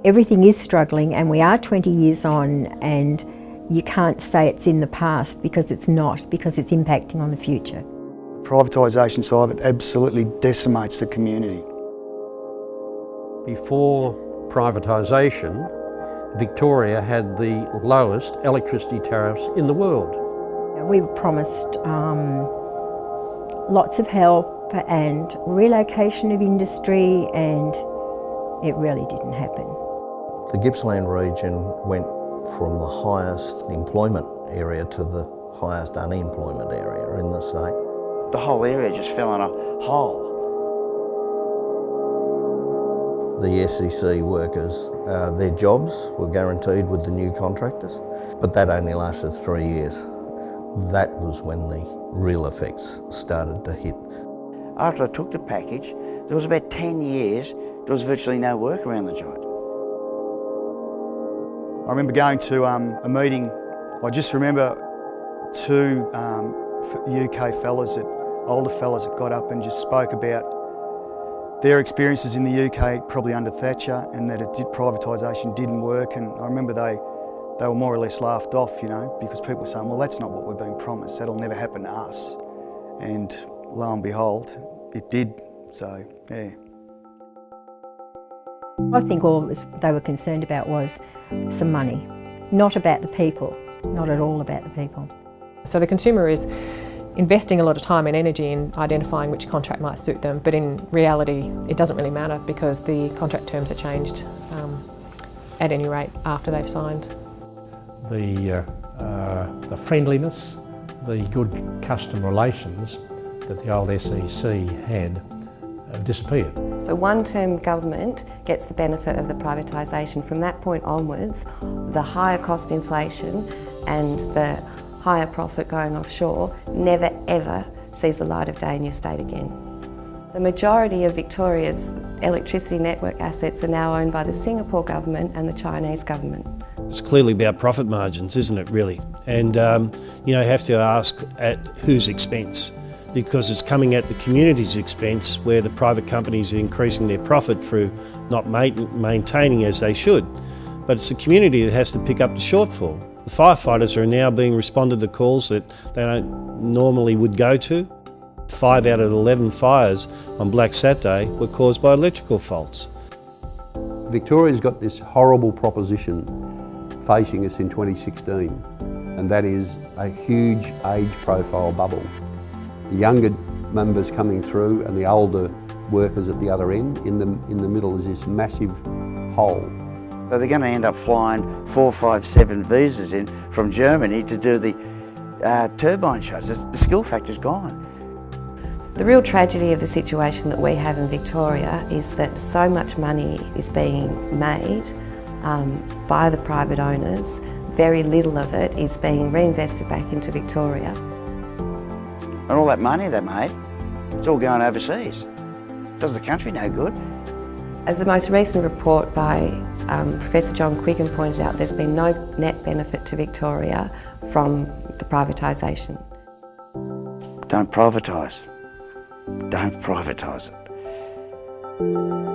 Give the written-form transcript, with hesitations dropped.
Everything is struggling, and we are 20 years on, and you can't say it's in the past, because it's not, because it's impacting on the future. The privatisation side of it absolutely decimates the community. Before privatisation, Victoria had the lowest electricity tariffs in the world. We were promised lots of help and relocation of industry, and it really didn't happen. The Gippsland region went from the highest employment area to the highest unemployment area in the state. The whole area just fell in a hole. The SEC workers, their jobs were guaranteed with the new contractors, but that only lasted 3 years. That was when the real effects started to hit. After I took the package, there was about 10 years, there was virtually no work around the joint. I remember going to a meeting. I just remember two UK fellas, older fellas that got up and just spoke about their experiences in the UK, probably under Thatcher, and that privatisation didn't work. And I remember they were more or less laughed off, you know, because people were saying, well, that's not what we're being promised, that'll never happen to us. And lo and behold, it did, so yeah. I think all they were concerned about was some money, not about the people, not at all about the people. So the consumer is investing a lot of time and energy in identifying which contract might suit them, but in reality it doesn't really matter, because the contract terms are changed at any rate after they've signed. The friendliness, the good customer relations that the old SEC had disappeared. So one-term government gets the benefit of the privatisation. From that point onwards, the higher cost inflation and the higher profit going offshore never ever sees the light of day in your state again. The majority of Victoria's electricity network assets are now owned by the Singapore government and the Chinese government. It's clearly about profit margins, isn't it, really? And you have to ask at whose expense, because it's coming at the community's expense, where the private companies are increasing their profit through not maintaining as they should. But it's the community that has to pick up the shortfall. The firefighters are now being responded to calls that they don't normally would go to. 5 out of 11 fires on Black Saturday were caused by electrical faults. Victoria's got this horrible proposition facing us in 2016, and that is a huge age profile bubble. The younger members coming through and the older workers at the other end. In the middle is this massive hole. So they're going to end up flying 457 visas in from Germany to do the turbine shows. The skill factor's gone. The real tragedy of the situation that we have in Victoria is that so much money is being made by the private owners. Very little of it is being reinvested back into Victoria. And all that money they made, it's all going overseas. Does the country no good? As the most recent report by Professor John Quiggin pointed out, there's been no net benefit to Victoria from the privatisation. Don't privatise. Don't privatise it.